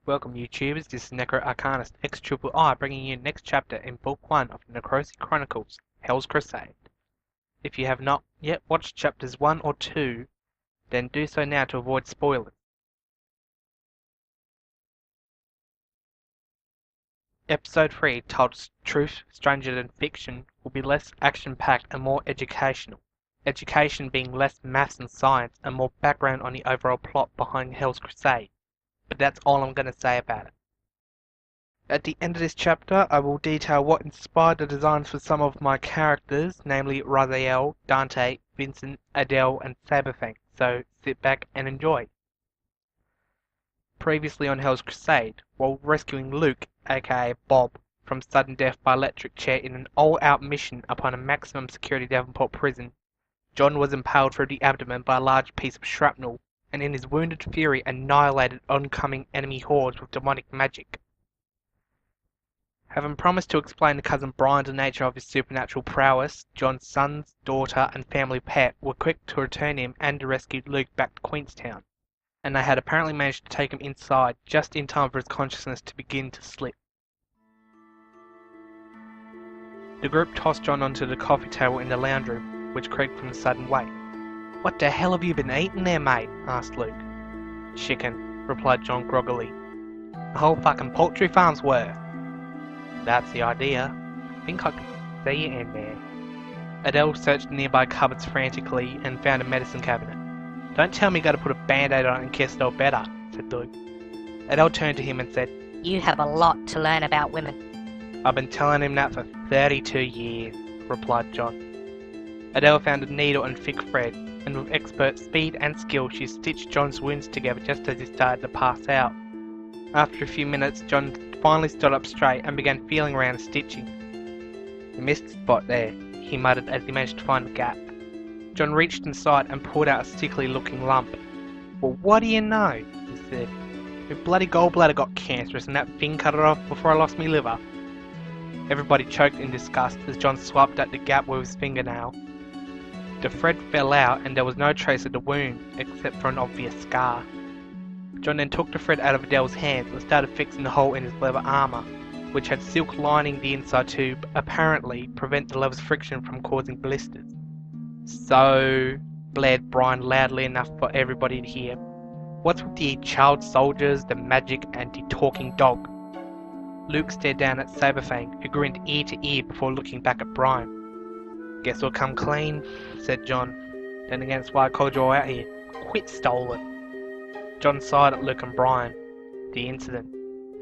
Welcome YouTubers, this is NecroarcanistXIII bringing you the next chapter in Book 1 of the Crusade Chronicles, Hell's Crusade. If you have not yet watched chapters 1 or 2, then do so now to avoid spoilers. Episode 3, titled Truth Stranger Than Fiction, will be less action-packed and more educational. Education being less maths and science and more background on the overall plot behind Hell's Crusade. But that's all I'm going to say about it. At the end of this chapter, I will detail what inspired the designs for some of my characters, namely Raziel, Dante, Vincent, Adele, and Saberfang, so sit back and enjoy. Previously on Hell's Crusade, while rescuing Luke, aka Bob, from sudden death by electric chair in an all-out mission upon a maximum security Devonport prison, John was impaled through the abdomen by a large piece of shrapnel, and in his wounded fury annihilated oncoming enemy hordes with demonic magic. Having promised to explain to cousin Brian the nature of his supernatural prowess, John's sons, daughter, and family pet were quick to return him and to rescue Luke back to Queenstown, and they had apparently managed to take him inside just in time for his consciousness to begin to slip. The group tossed John onto the coffee table in the lounge room, which creaked from the sudden weight. "What the hell have you been eating there, mate?" asked Luke. "Chicken," replied John groggily. "A whole fucking poultry farm's worth." "That's the idea. I think I can see it in there." Adele searched the nearby cupboards frantically and found a medicine cabinet. "Don't tell me you gotta put a band-aid on it in case it'll better," said Luke. Adele turned to him and said, "You have a lot to learn about women." "I've been telling him that for 32 years, replied John. Adele found a needle and thick thread, and with expert speed and skill she stitched John's wounds together just as he started to pass out. After a few minutes, John finally stood up straight and began feeling around the stitching. "You missed a spot there," he muttered as he managed to find the gap. John reached inside and pulled out a sickly-looking lump. "Well, what do you know?" he said. "My bloody gallbladder got cancerous and that thing cut it off before I lost me liver." Everybody choked in disgust as John swiped at the gap with his fingernail. The thread fell out and there was no trace of the wound, except for an obvious scar. John then took the thread out of Adele's hands and started fixing the hole in his leather armour, which had silk lining the inside to, apparently, prevent the leather's friction from causing blisters. "So," blared Brian loudly enough for everybody to hear, "what's with the child soldiers, the magic, and the talking dog?" Luke stared down at Saberfang, who grinned ear to ear before looking back at Brian. "Guess we'll come clean," said John. "Then again, that's why I called you all out here. Quit stolen." John sighed at Luke and Brian. "The incident.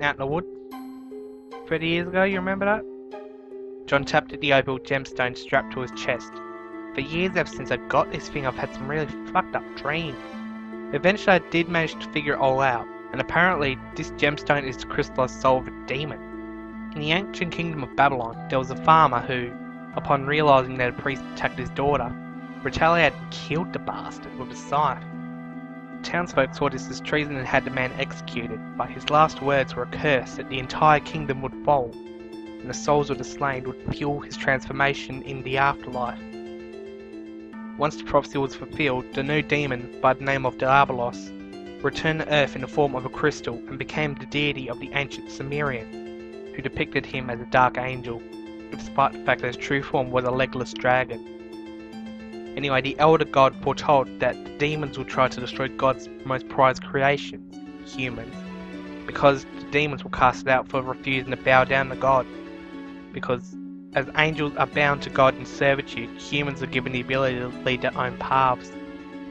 Out in the woods? 30 years ago, you remember that?" John tapped at the opal gemstone strapped to his chest. "For years ever since I got this thing, I've had some really fucked up dreams. Eventually I did manage to figure it all out, and apparently this gemstone is the crystallized soul of a demon. In the ancient kingdom of Babylon, there was a farmer who, upon realizing that a priest attacked his daughter, retaliated and killed the bastard with a scythe. Townsfolk saw this as treason and had the man executed, but his last words were a curse that the entire kingdom would fall, and the souls of the slain would fuel his transformation in the afterlife. Once the prophecy was fulfilled, the new demon, by the name of Diabolos, returned to Earth in the form of a crystal and became the deity of the ancient Sumerians, who depicted him as a dark angel, despite the fact that his true form was a legless dragon. Anyway, the elder god foretold that the demons would try to destroy God's most prized creations, humans, because the demons were casted out for refusing to bow down to God. Because as angels are bound to God in servitude, humans are given the ability to lead their own paths.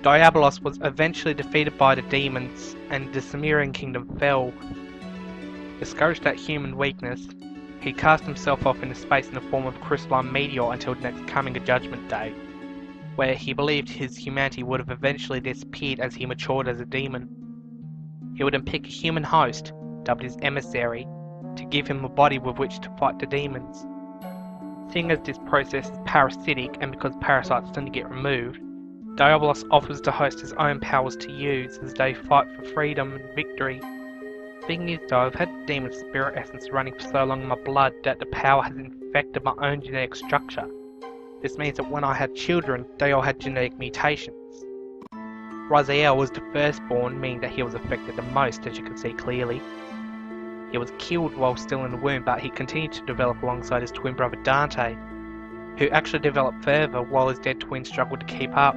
Diabolos was eventually defeated by the demons, and the Sumerian kingdom fell. Discouraged at human weakness, he cast himself off into space in the form of a crystalline meteor until the next coming of Judgment Day, where he believed his humanity would have eventually disappeared as he matured as a demon. He would then pick a human host, dubbed his emissary, to give him a body with which to fight the demons. Seeing as this process is parasitic and because parasites tend to get removed, Diabolos offers the host his own powers to use as they fight for freedom and victory. Thing is though, I've had demon spirit essence running for so long in my blood that the power has infected my own genetic structure. This means that when I had children, they all had genetic mutations. Raziel was the firstborn, meaning that he was affected the most, as you can see clearly. He was killed while still in the womb, but he continued to develop alongside his twin brother Dante, who actually developed further while his dead twin struggled to keep up.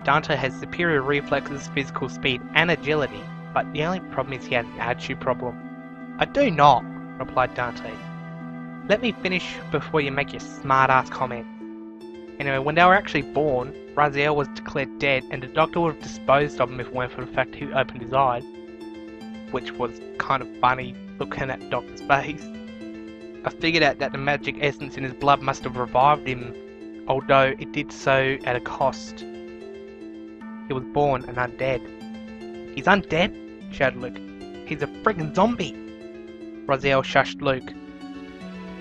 Dante has superior reflexes, physical speed, and agility, but the only problem is he has an attitude problem. I do not, replied Dante. Let me finish before you make your smart-ass comments. Anyway, when they were actually born, Raziel was declared dead, and the doctor would have disposed of him if it weren't for the fact he opened his eye, which was kind of funny looking at the doctor's face. I figured out that the magic essence in his blood must have revived him, although it did so at a cost. He was born an undead. He's undead? Shouted Luke. He's a friggin' zombie! Raziel shushed Luke.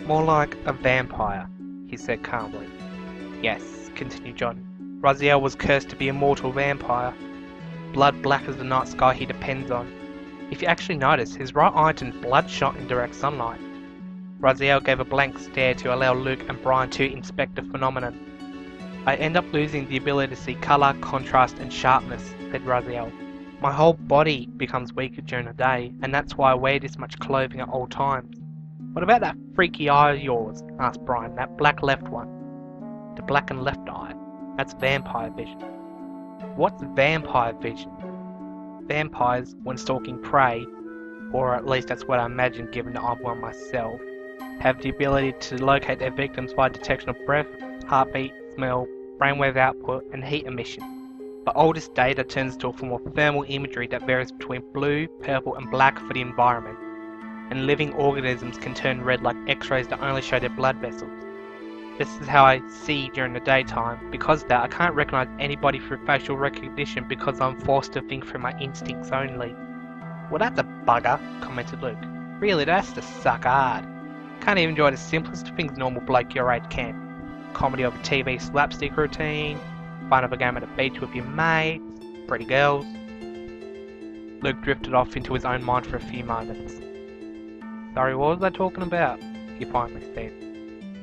More like a vampire, he said calmly. Yes, continued John. Raziel was cursed to be a mortal vampire. Blood black as the night sky he depends on. If you actually notice, his right eye turns bloodshot in direct sunlight. Raziel gave a blank stare to allow Luke and Brian to inspect the phenomenon. I end up losing the ability to see colour, contrast and sharpness, said Raziel. My whole body becomes weaker during the day, and that's why I wear this much clothing at all times. What about that freaky eye of yours? Asked Brian, that black left one. The blackened left eye. That's vampire vision. What's vampire vision? Vampires, when stalking prey, or at least that's what I imagine given that I'm one myself, have the ability to locate their victims by detection of breath, heartbeat, smell, brainwave output, and heat emission. But all this data turns to a form of thermal imagery that varies between blue, purple, and black for the environment, and living organisms can turn red like X-rays that only show their blood vessels. This is how I see during the daytime. Because of that, I can't recognize anybody through facial recognition because I'm forced to think through my instincts only. Well, that's a bugger, commented Luke. Really, that has to suck hard. Can't even enjoy the simplest of things normal bloke your age can. Comedy of a TV slapstick routine, fun of a game at a beach with your mates, pretty girls. Luke drifted off into his own mind for a few moments. Sorry, what was I talking about? He finally said.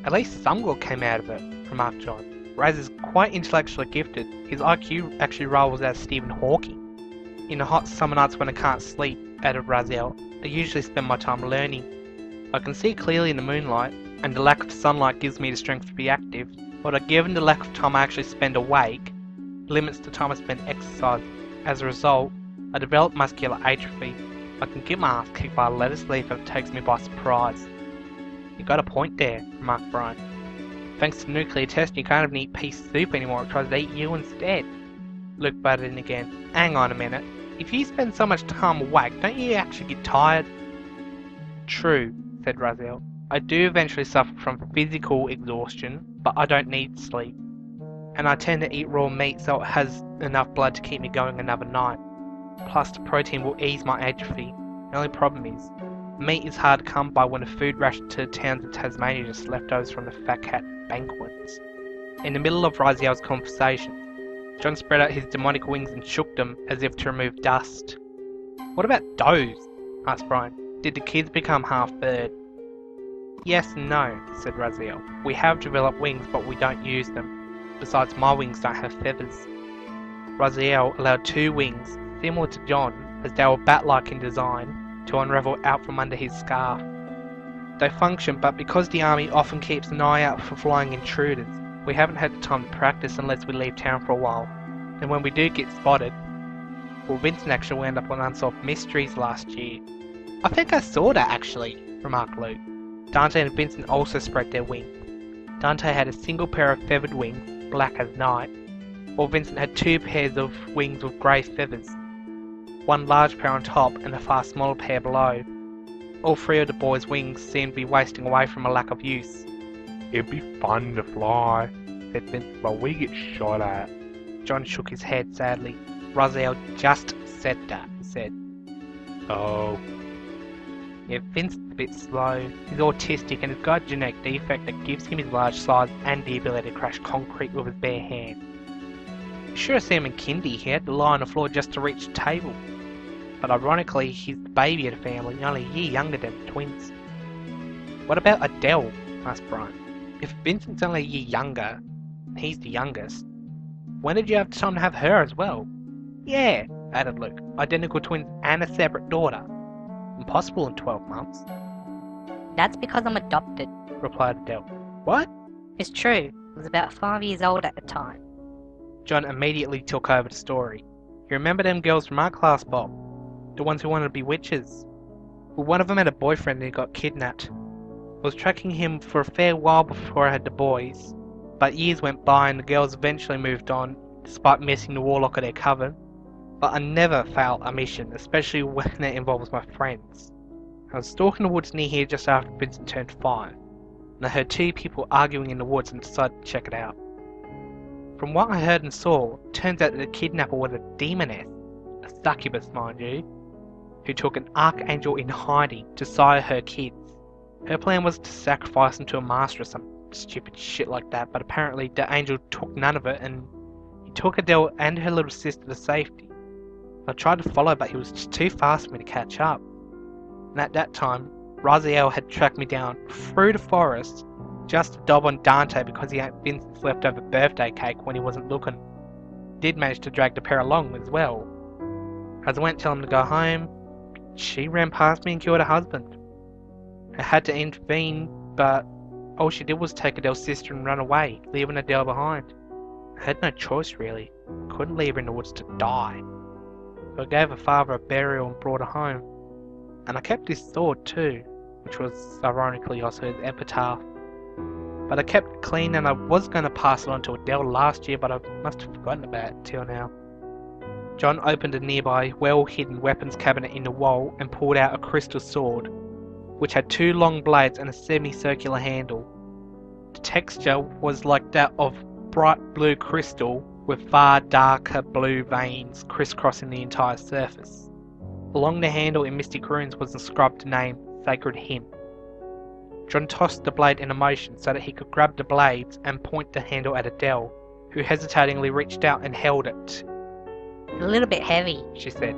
At least some good came out of it, remarked John. Raz is quite intellectually gifted. His IQ actually rivals that of Stephen Hawking. In the hot summer nights when I can't sleep, added Raziel, I usually spend my time learning. I can see clearly in the moonlight, and the lack of sunlight gives me the strength to be active, but given the lack of time I actually spend awake, limits the time I spend exercising. As a result, I develop muscular atrophy. I can get my ass kicked by a lettuce leaf if it takes me by surprise. You got a point there, remarked Brian. Thanks to the nuclear test, you can't even eat pea soup anymore, it tries to eat you instead. Luke butted in again. Hang on a minute. If you spend so much time awake, don't you actually get tired? True, said Raziel. I do eventually suffer from physical exhaustion, but I don't need sleep. And I tend to eat raw meat so it has enough blood to keep me going another night. Plus the protein will ease my atrophy. The only problem is, meat is hard to come by when a food ration to the towns of Tasmania just leftovers from the Fat Cat banquets. In the middle of Raziel's conversation, John spread out his demonic wings and shook them as if to remove dust. What about those? Asked Brian. Did the kids become half bird? Yes and no, said Raziel. We have developed wings, but we don't use them. Besides, my wings don't have feathers. Raziel allowed two wings, similar to John, as they were bat-like in design, to unravel out from under his scarf. They function, but because the army often keeps an eye out for flying intruders, we haven't had the time to practice unless we leave town for a while. And when we do get spotted, well, Vincent actually wound up on Unsolved Mysteries last year. I think I saw that actually, remarked Luke. Dante and Vincent also spread their wings. Dante had a single pair of feathered wings, black as night, while Vincent had two pairs of wings with grey feathers. One large pair on top and a far smaller pair below. All three of the boys' wings seemed to be wasting away from a lack of use. It'd be fun to fly, said Vincent, but we get shot at. John shook his head sadly. Raziel just said that, he said. Oh. Yeah, Vincent's a bit slow. He's autistic and has got a genetic defect that gives him his large size and the ability to crash concrete with his bare hand. You should have seen him in kindy. He had to lie on the floor just to reach the table. But ironically, he's the baby of the family, only a year younger than the twins. What about Adele? Asked Brian. If Vincent's only a year younger, he's the youngest, when did you have time to have her as well? Yeah, added Luke. Identical twins and a separate daughter. Impossible in 12 months, That's because I'm adopted. replied Adele. What? It's true. I was about 5 years old at the time. John immediately took over the story. You remember them girls from our class, Bob? The ones who wanted to be witches? Well, one of them had a boyfriend and he got kidnapped. I was tracking him for a fair while before I had the boys, but years went by and the girls eventually moved on, despite missing the warlock of their coven. But I never failed a mission, especially when it involves my friends. I was stalking the woods near here just after Vincent turned 5, and I heard 2 people arguing in the woods and decided to check it out. From what I heard and saw, it turns out that the kidnapper was a demoness, a succubus mind you, who took an archangel in hiding to sire her kids. Her plan was to sacrifice them to a master or some stupid shit like that, but apparently the angel took none of it and he took Adele and her little sister to safety. I tried to follow, but he was just too fast for me to catch up. And at that time, Raziel had tracked me down through the forest just to dob on Dante because he ate Vincent's leftover birthday cake when he wasn't looking. Did manage to drag the pair along as well. As I went to tell him to go home, she ran past me and killed her husband. I had to intervene, but all she did was take Adele's sister and run away, leaving Adele behind. I had no choice really. I couldn't leave her in the woods to die. So I gave her father a burial and brought her home. And I kept his sword too, which was ironically also his epitaph. But I kept it clean and I was going to pass it on to Adele last year, but I must have forgotten about it till now. John opened a nearby, well-hidden weapons cabinet in the wall and pulled out a crystal sword, which had 2 long blades and a semicircular handle. The texture was like that of bright blue crystal with far darker blue veins crisscrossing the entire surface. Along the handle in mystic runes was inscribed the name Sacred Hymn. John tossed the blade in motion so that he could grab the blades and point the handle at Adele, who hesitatingly reached out and held it. It's a little bit heavy. She said.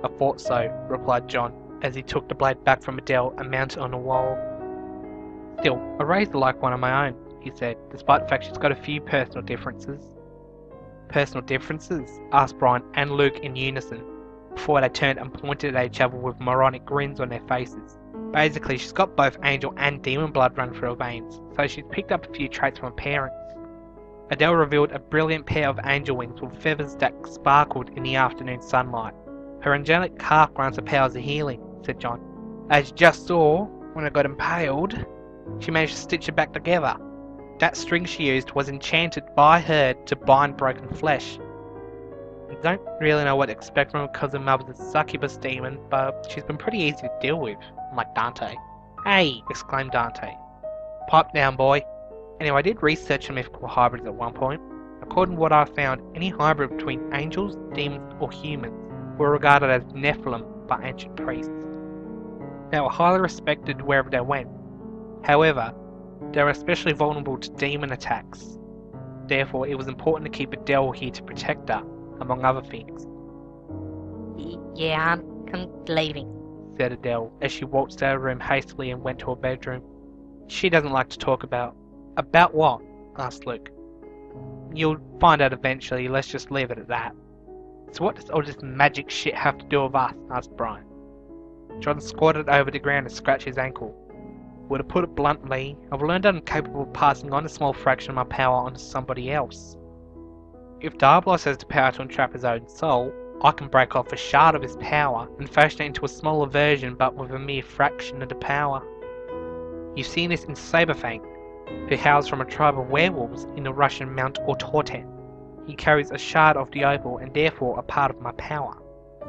I thought so, replied John, as he took the blade back from Adele and mounted it on the wall. Still, I raised her like one of my own, he said, despite the fact she's got a few personal differences. Personal differences? Asked Brian and Luke in unison, before they turned and pointed at each other with moronic grins on their faces. Basically, she's got both angel and demon blood running through her veins, so she's picked up a few traits from her parents. Adele revealed a brilliant pair of angel wings with feathers that sparkled in the afternoon sunlight. Her angelic calf grants her powers of healing, said John. As you just saw, when I got impaled, she managed to stitch it back together. That string she used was enchanted by her to bind broken flesh. I don't really know what to expect from her because her mother's a succubus demon, but she's been pretty easy to deal with, unlike Dante. Hey, exclaimed Dante. Pipe down, boy. Anyway, I did research on mythical hybrids at one point. According to what I found, any hybrid between angels, demons, or humans were regarded as Nephilim by ancient priests. They were highly respected wherever they went. However, they were especially vulnerable to demon attacks. Therefore, it was important to keep Adele here to protect her, among other things. Yeah, I'm leaving, said Adele as she waltzed out of her room hastily and went to her bedroom. She doesn't like to talk about. About what? Asked Luke. You'll find out eventually, let's just leave it at that. So what does all this magic shit have to do with us? Asked Brian. John squatted over the ground and scratched his ankle. Well, to put it bluntly, I've learned that I'm capable of passing on a small fraction of my power onto somebody else. If Diabolos has the power to entrap his own soul, I can break off a shard of his power and fashion it into a smaller version but with a mere fraction of the power. You've seen this in Saberfang, who hails from a tribe of werewolves in the Russian Mount Ortorten. He carries a shard of the opal and therefore a part of my power.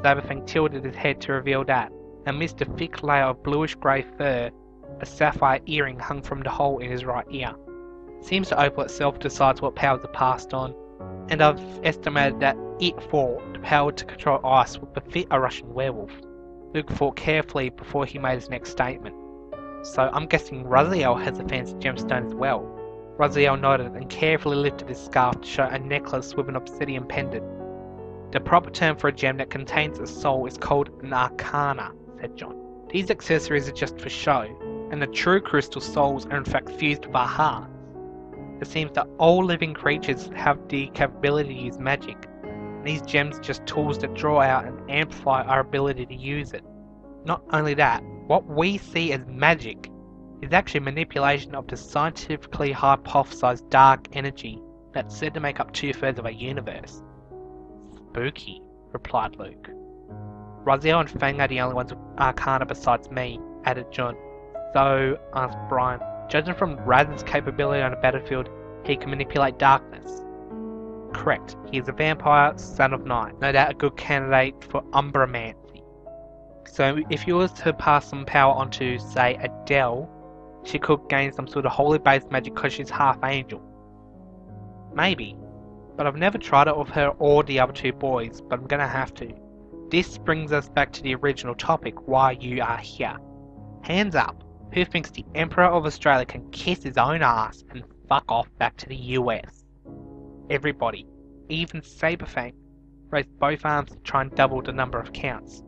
Saberfang tilted his head to reveal that, amidst a thick layer of bluish-grey fur, a sapphire earring hung from the hole in his right ear. Seems the opal itself decides what powers are passed on, and I've estimated that it for the power to control ice would befit a Russian werewolf. Luke thought carefully before he made his next statement. So I'm guessing Raziel has a fancy gemstone as well. Raziel nodded and carefully lifted his scarf to show a necklace with an obsidian pendant. The proper term for a gem that contains a soul is called an arcana, said John. These accessories are just for show, and the true crystal souls are in fact fused with our hearts. It seems that all living creatures have the capability to use magic, and these gems are just tools that draw out and amplify our ability to use it. Not only that, what we see as magic is actually manipulation of the scientifically hypothesized dark energy that's said to make up 2/3 of our universe. Spooky, replied Luke. Raziel and Fang are the only ones with Arcana besides me, added John. So, asked Brian, judging from Raz's capability on the battlefield, he can manipulate darkness. Correct, he is a vampire, son of night, no doubt a good candidate for umbromancy. So if you were to pass some power onto, say, Adele, she could gain some sort of holy based magic because she's half angel. Maybe, but I've never tried it with her or the other 2 boys, but I'm gonna have to. This brings us back to the original topic, why you are here. Hands up, who thinks the Emperor of Australia can kiss his own ass and fuck off back to the US? Everybody, even Saberfang, raised both arms to try and double the number of counts.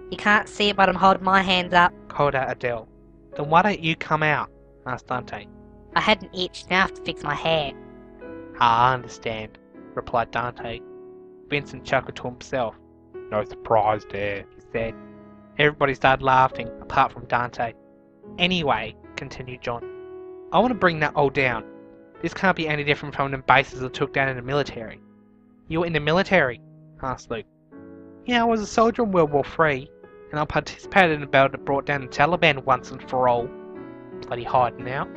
You can't see it, but I'm holding my hands up. Called out Adele. Then why don't you come out? Asked Dante. I had an itch, now I have to fix my hair. I understand, replied Dante. Vincent chuckled to himself. No surprise there. He said. Everybody started laughing, apart from Dante. Anyway, continued John, I want to bring that all down. This can't be any different from the bases I took down in the military. You were in the military? Asked Luke. Yeah, I was a soldier in World War III, and I participated in a battle that brought down the Taliban once and for all. Bloody hiding out.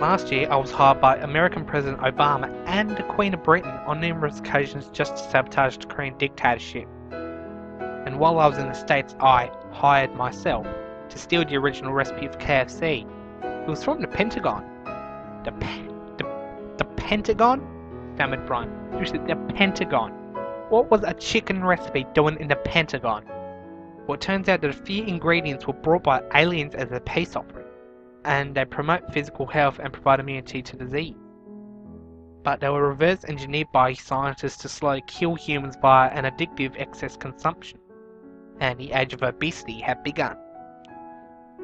Last year, I was hired by American President Obama and the Queen of Britain on numerous occasions just to sabotage the Korean dictatorship. And while I was in the States, I hired myself to steal the original recipe for KFC. It was from the Pentagon. The Pentagon? Stammered Brian. You said the Pentagon. What was a chicken recipe doing in the Pentagon? Well, it turns out that a few ingredients were brought by aliens as a peace offering, and they promote physical health and provide immunity to disease. But they were reverse engineered by scientists to slowly kill humans via an addictive excess consumption, and the age of obesity had begun.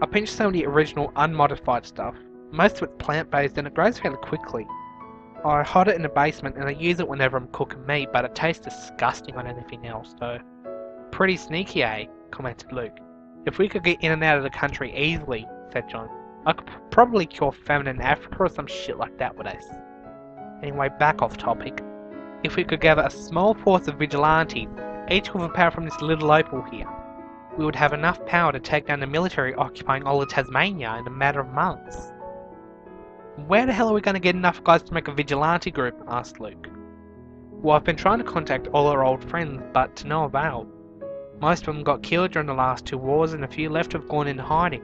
I pinched some of the original unmodified stuff. Most of it's plant-based and it grows fairly quickly. I hide it in the basement and I use it whenever I'm cooking meat, but it tastes disgusting on anything else, though. Pretty sneaky, eh? Commented Luke. If we could get in and out of the country easily, said John, I could probably cure famine in Africa or some shit like that with us. Anyway, back off topic. If we could gather a small force of vigilantes, each with a power from this little opal here, we would have enough power to take down the military occupying all of Tasmania in a matter of months. Where the hell are we going to get enough guys to make a vigilante group? Asked Luke. Well, I've been trying to contact all our old friends, but to no avail. Most of them got killed during the last 2 wars and a few left have gone into hiding.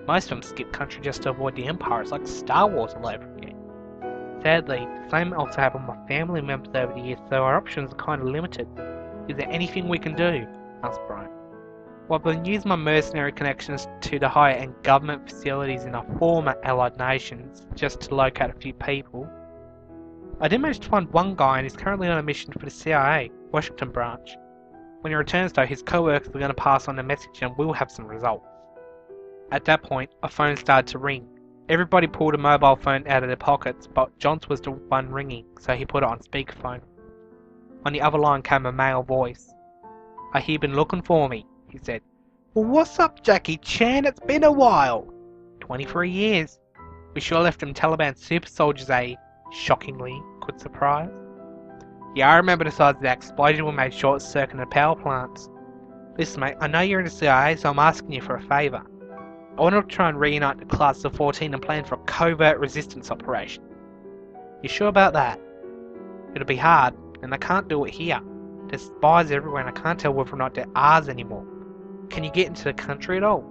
Most of them skipped country just to avoid the Empire. It's like Star Wars all over again. Sadly, the same also happened with my family members over the years, so our options are kind of limited. Is there anything we can do? Asked Brian. Well, I've been using my mercenary connections to the higher-end government facilities in our former allied nations, just to locate a few people. I did manage to find one guy and he's currently on a mission for the CIA, Washington branch. When he returns though, his co-workers are going to pass on the message and we'll have some results. At that point, a phone started to ring. Everybody pulled a mobile phone out of their pockets, but John's was the one ringing, so he put it on speakerphone. On the other line came a male voice. I hear you've been looking for me, he said. Well, what's up, Jackie Chan? It's been a while. 23 years. We sure left them Taliban super soldiers, eh? Shockingly, quick surprise. Yeah, I remember the size of that explosion we made short-circuiting the power plants. Listen, mate, I know you're in the CIA, so I'm asking you for a favour. I want to try and reunite the class of 14 and plan for a covert resistance operation. You sure about that? It'll be hard, and I can't do it here. There's spies everywhere and I can't tell whether or not they're ours anymore. Can you get into the country at all?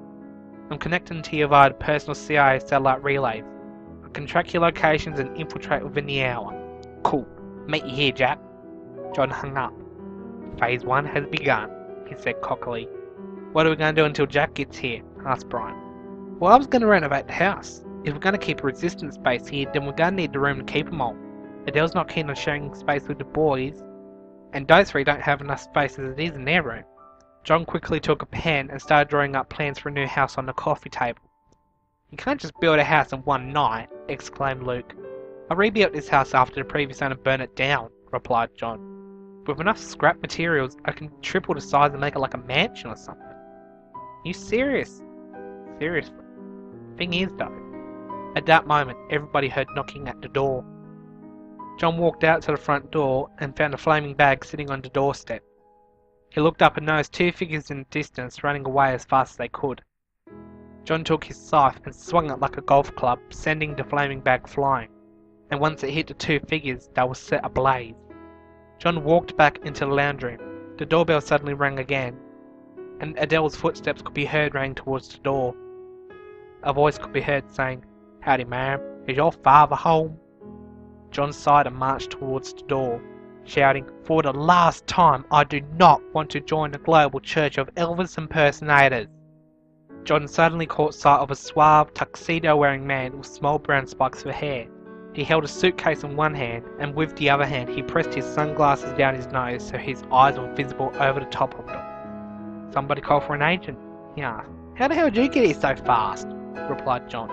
I'm connecting to you via personal CIA satellite relays. I can track your locations and infiltrate within the hour. Cool. Meet you here, Jack. John hung up. Phase 1 has begun, he said cockily. What are we going to do until Jack gets here? Asked Brian. Well, I was going to renovate the house. If we're going to keep a resistance base here, then we're going to need the room to keep them all. Adele's not keen on sharing space with the boys, and those 3 don't have enough space as it is in their room. John quickly took a pen and started drawing up plans for a new house on the coffee table. You can't just build a house in one night, exclaimed Luke. I rebuilt this house after the previous owner burned it down, replied John. With enough scrap materials, I can triple the size and make it like a mansion or something. You serious? Seriously. Thing is though, at that moment everybody heard knocking at the door. John walked out to the front door and found a flaming bag sitting on the doorstep. He looked up and noticed two figures in the distance running away as fast as they could. John took his scythe and swung it like a golf club, sending the flaming bag flying, and once it hit the two figures, they were set ablaze. John walked back into the lounge room. The doorbell suddenly rang again, and Adele's footsteps could be heard running towards the door. A voice could be heard saying, "Howdy, ma'am, is your father home?" John sighed and marched towards the door, shouting, "For the last time, I do not want to join the global church of Elvis impersonators." John suddenly caught sight of a suave, tuxedo-wearing man with small brown spikes for hair. He held a suitcase in one hand, and with the other hand he pressed his sunglasses down his nose so his eyes were visible over the top of them. "Somebody call for an agent?" he asked. "How the hell did you get here so fast?" replied John.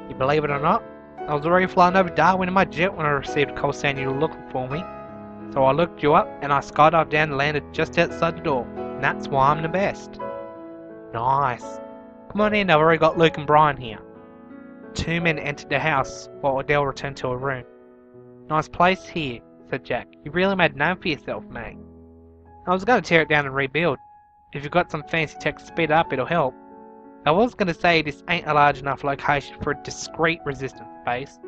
"You believe it or not, I was already flying over Darwin in my jet when I received a call saying you were looking for me. So I looked you up and I skydived down and landed just outside the door. And that's why I'm the best." "Nice. Come on in, I've already got Luke and Brian here." Two men entered the house while Adele returned to her room. "Nice place here," said Jack. "You really made a name for yourself, mate." "I was going to tear it down and rebuild. If you've got some fancy tech to speed it up, it'll help. I was going to say this ain't a large enough location for a discrete resistance base,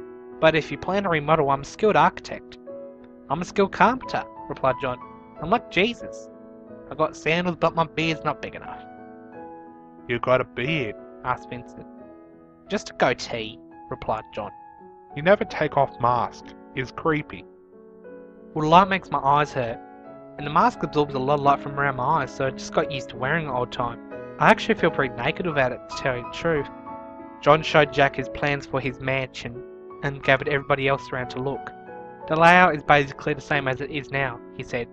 but if you plan to remodel, I'm a skilled architect." "I'm a skilled carpenter," replied John. "I'm like Jesus. I got sandals, but my beard's not big enough." You got a beard. asked Vincent. "Just a goatee," replied John. You never take off mask. It's creepy. "Well, the light makes my eyes hurt, and the mask absorbs a lot of light from around my eyes, so I just got used to wearing it all the time. I actually feel pretty naked without it, to tell you the truth." John showed Jack his plans for his mansion and gathered everybody else around to look. "The layout is basically the same as it is now," he said,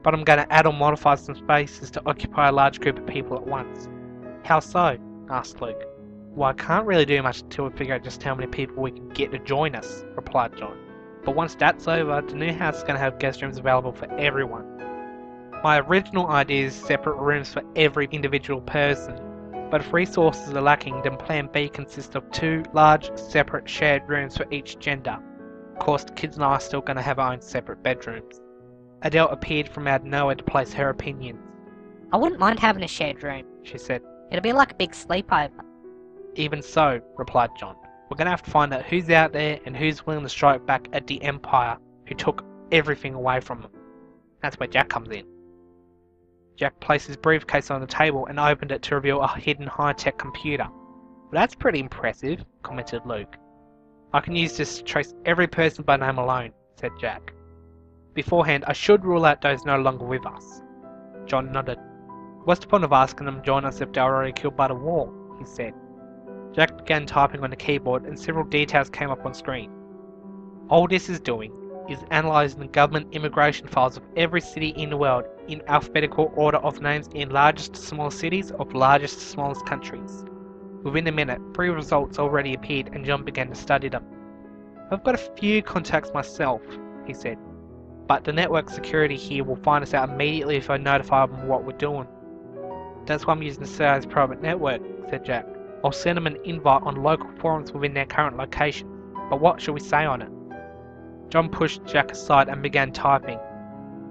"but I'm going to add or modify some spaces to occupy a large group of people at once." "How so?" asked Luke. "Well, I can't really do much until we figure out just how many people we can get to join us," replied John. "But once that's over, the new house is going to have guest rooms available for everyone. My original idea is separate rooms for every individual person, but if resources are lacking, then Plan B consists of two large, separate shared rooms for each gender. Of course, the kids and I are still going to have our own separate bedrooms." Adele appeared from out of nowhere to place her opinions. I wouldn't mind having a shared room. She said. It'll be like a big sleepover. "Even so," replied John, "we're going to have to find out who's out there and who's willing to strike back at the Empire, who took everything away from them. That's where Jack comes in." Jack placed his briefcase on the table and opened it to reveal a hidden high-tech computer. "Well, that's pretty impressive," commented Luke. "I can use this to trace every person by name alone," said Jack. "Beforehand, I should rule out those no longer with us." John nodded. "What's the point of asking them to join us if they're already killed by the war?" he said. Jack began typing on the keyboard and several details came up on screen. "All this is doing is analysing the government immigration files of every city in the world in alphabetical order of names in largest to smallest cities of largest to smallest countries." Within a minute, 3 results already appeared and John began to study them. "I've got a few contacts myself," he said, "but the network security here will find us out immediately if I notify them what we're doing." "That's why I'm using the CIA's private network," said Jack. "I'll send them an invite on local forums within their current location, but what shall we say on it?" John pushed Jack aside and began typing.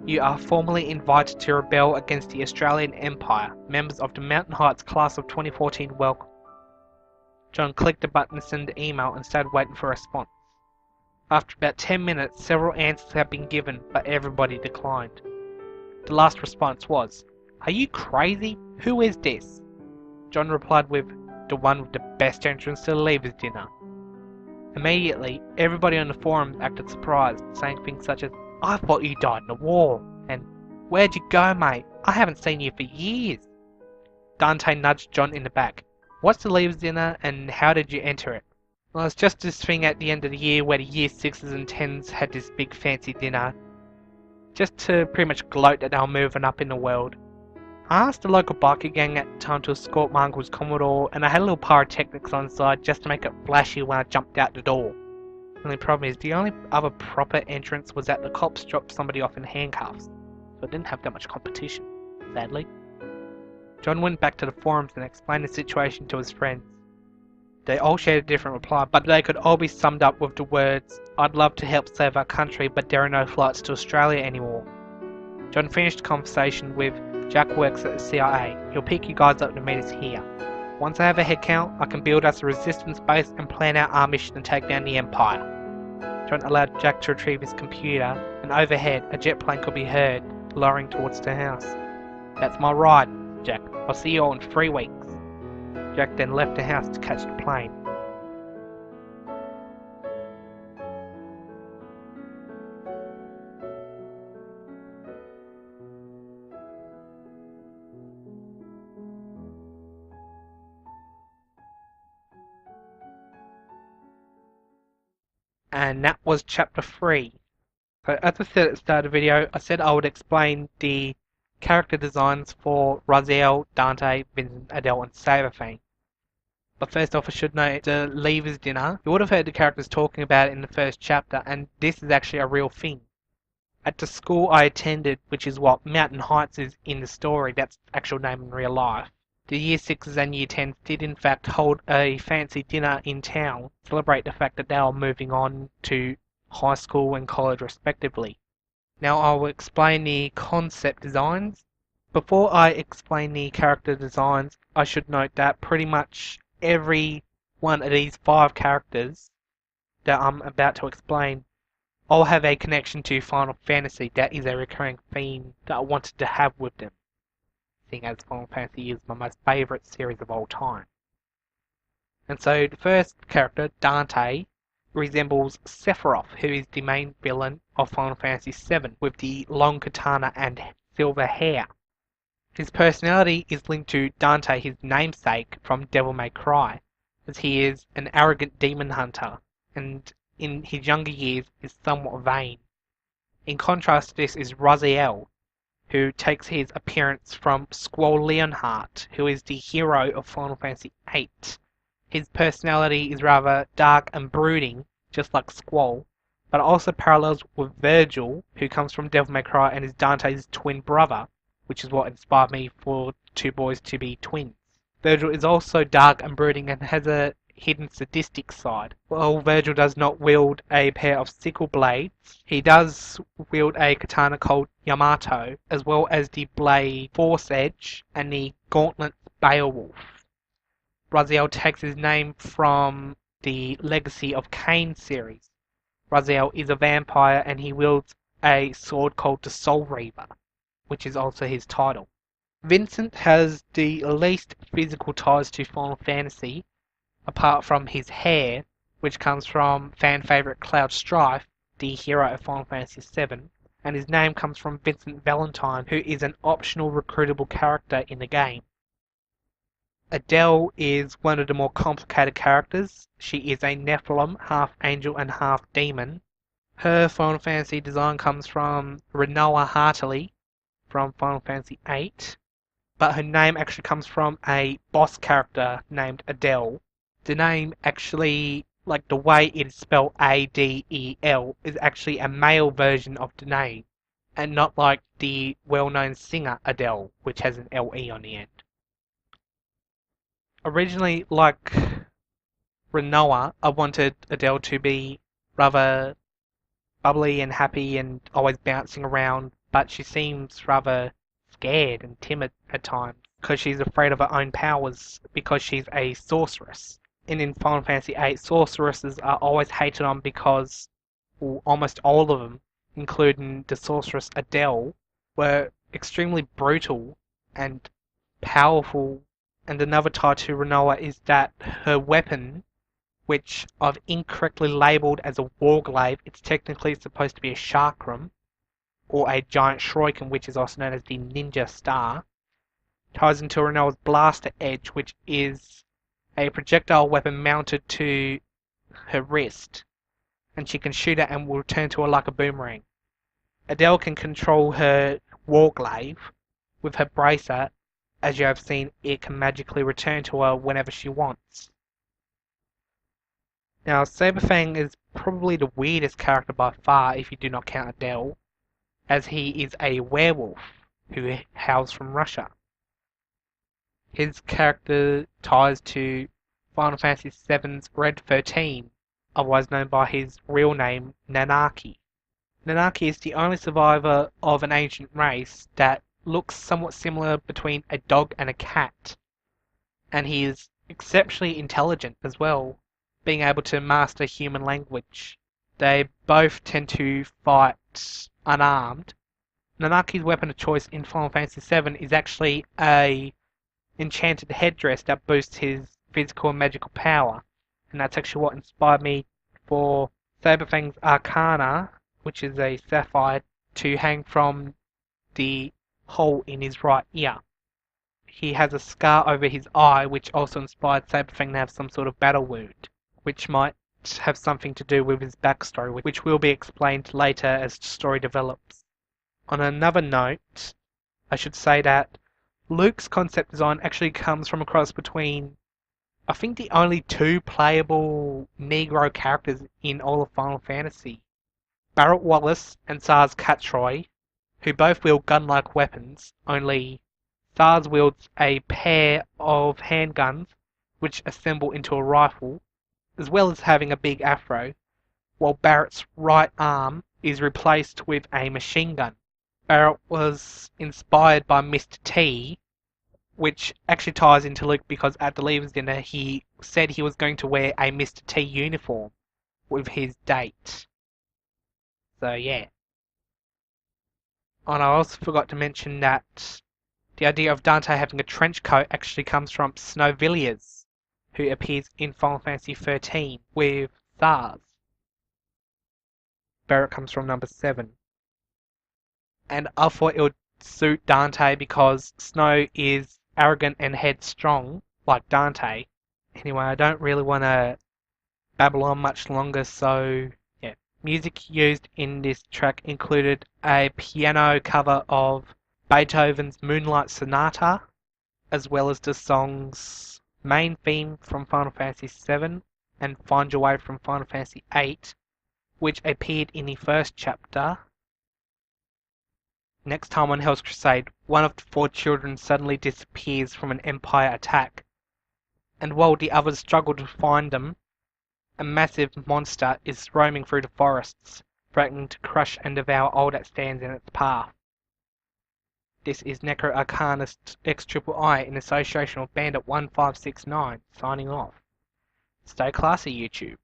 "You are formally invited to rebel against the Australian Empire. Members of the Mountain Heights class of 2014 welcome." John clicked the button to send the email and started waiting for a response. After about 10 minutes, several answers had been given, but everybody declined. The last response was, "Are you crazy? Who is this?" John replied with, "The one with the best entrance to the leavers dinner." Immediately, everybody on the forum acted surprised, saying things such as, "I thought you died in the war," and "Where'd you go, mate? I haven't seen you for years." Dante nudged John in the back. "What's the leavers dinner and how did you enter it?" "Well, it's just this thing at the end of the year where the year 6s and 10s had this big fancy dinner. Just to pretty much gloat that they were moving up in the world. I asked the local biker gang at the time to escort my uncle's Commodore, and I had a little pyrotechnics on side just to make it flashy when I jumped out the door. The only problem is the only other proper entrance was that the cops dropped somebody off in handcuffs, so I didn't have that much competition, sadly." John went back to the forums and explained the situation to his friends. They all shared a different reply, but they could all be summed up with the words, "I'd love to help save our country, but there are no flights to Australia anymore." John finished the conversation with, "Jack works at the CIA. He'll pick you guys up to meet us here. Once I have a head count, I can build us a resistance base and plan out our mission to take down the Empire." John allowed Jack to retrieve his computer, and overhead, a jet plane could be heard, lowering towards the house. "That's my ride, Jack. I'll see you all in 3 weeks." Jack then left the house to catch the plane. And that was chapter 3. So as I said at the start of the video, I said I would explain the character designs for Raziel, Dante, Vincent, Adele and Saberfang. But first off, I should note the Leavers Dinner. You would have heard the characters talking about it in the first chapter, and this is actually a real thing. At the school I attended, which is what Mountain Heights is in the story, that's the actual name in real life, the Year 6s and Year 10s did in fact hold a fancy dinner in town to celebrate the fact that they are moving on to high school and college respectively. Now I will explain the concept designs. Before I explain the character designs, I should note that pretty much every one of these 5 characters that I'm about to explain all have a connection to Final Fantasy. That is a recurring theme that I wanted to have with them, seeing as Final Fantasy is my most favourite series of all time. And so the first character, Dante, resembles Sephiroth, who is the main villain of Final Fantasy VII, with the long katana and silver hair. His personality is linked to Dante, his namesake from Devil May Cry, as he is an arrogant demon hunter, and in his younger years is somewhat vain. In contrast to this is Raziel, who takes his appearance from Squall Leonhardt, who is the hero of Final Fantasy VIII. His personality is rather dark and brooding, just like Squall, but also parallels with Virgil, who comes from Devil May Cry and is Dante's twin brother, which is what inspired me for 2 boys to be twins. Virgil is also dark and brooding and has a hidden sadistic side. While Virgil does not wield a pair of sickle blades, he does wield a katana called Yamato, as well as the blade Force Edge and the gauntlet Beowulf. Raziel takes his name from the Legacy of Kain series. Raziel is a vampire and he wields a sword called the Soul Reaver, which is also his title. Vincent has the least physical ties to Final Fantasy, apart from his hair, which comes from fan favourite Cloud Strife, the hero of Final Fantasy VII, and his name comes from Vincent Valentine, who is an optional recruitable character in the game. Adele is one of the more complicated characters. She is a Nephilim, half angel and half demon. Her Final Fantasy design comes from Renoa Hartley from Final Fantasy VIII, but her name actually comes from a boss character named Adele. The name actually, like the way it is spelled Adel, is actually a male version of the name, and not like the well-known singer Adele, which has an LE on the end. Originally, like Renoa, I wanted Adele to be rather bubbly and happy and always bouncing around, but she seems rather scared and timid at times because she's afraid of her own powers because she's a sorceress. And in Final Fantasy VIII, sorceresses are always hated on because, well, almost all of them, including the sorceress Adele, were extremely brutal and powerful. And another tie to Renoa is that her weapon, which I've incorrectly labelled as a warglaive, it's technically supposed to be a chakram, or a giant shuriken, which is also known as the ninja star, ties into Renoa's blaster edge, which is a projectile weapon mounted to her wrist, and she can shoot it and will return to her like a boomerang. Adele can control her warglaive with her bracer. As you have seen, it can magically return to her whenever she wants. Now, Saberfang is probably the weirdest character by far if you do not count Adele, as he is a werewolf who hails from Russia. His character ties to Final Fantasy VII's Red 13, otherwise known by his real name, Nanaki. Nanaki is the only survivor of an ancient race that looks somewhat similar between a dog and a cat, and he is exceptionally intelligent as well, being able to master human language. They both tend to fight unarmed. Nanaki's weapon of choice in Final Fantasy VII is actually a enchanted headdress that boosts his physical and magical power, and that's actually what inspired me for Saberfang's Arcana, which is a sapphire, to hang from the hole in his right ear. He has a scar over his eye, which also inspired Saberfang to have some sort of battle wound, which might have something to do with his backstory, which will be explained later as the story develops. On another note, I should say that Luke's concept design actually comes from a cross between, I think, the only two playable Negro characters in all of Final Fantasy, Barrett Wallace and Sars Catroy, who both wield gun-like weapons, only Sars wields a pair of handguns which assemble into a rifle, as well as having a big afro, while Barrett's right arm is replaced with a machine gun. Barrett was inspired by Mr. T, which actually ties into Luke because at the Leavers dinner he said he was going to wear a Mr. T uniform with his date. So yeah. And I also forgot to mention that the idea of Dante having a trench coat actually comes from Snowvilliers, who appears in Final Fantasy XIII with Thars. Barrett comes from number 7. And I thought it would suit Dante because Snow is arrogant and headstrong, like Dante. Anyway, I don't really want to babble on much longer, so yeah. Music used in this track included a piano cover of Beethoven's Moonlight Sonata, as well as the song's main theme from Final Fantasy VII and Find Your Way from Final Fantasy VIII, which appeared in the first chapter. Next time on Hell's Crusade, one of the 4 children suddenly disappears from an Empire attack, and while the others struggle to find them, a massive monster is roaming through the forests, threatening to crush and devour all that stands in its path. This is NecroarcanistXIII in association with Bandit 1569, signing off. Stay classy, YouTube.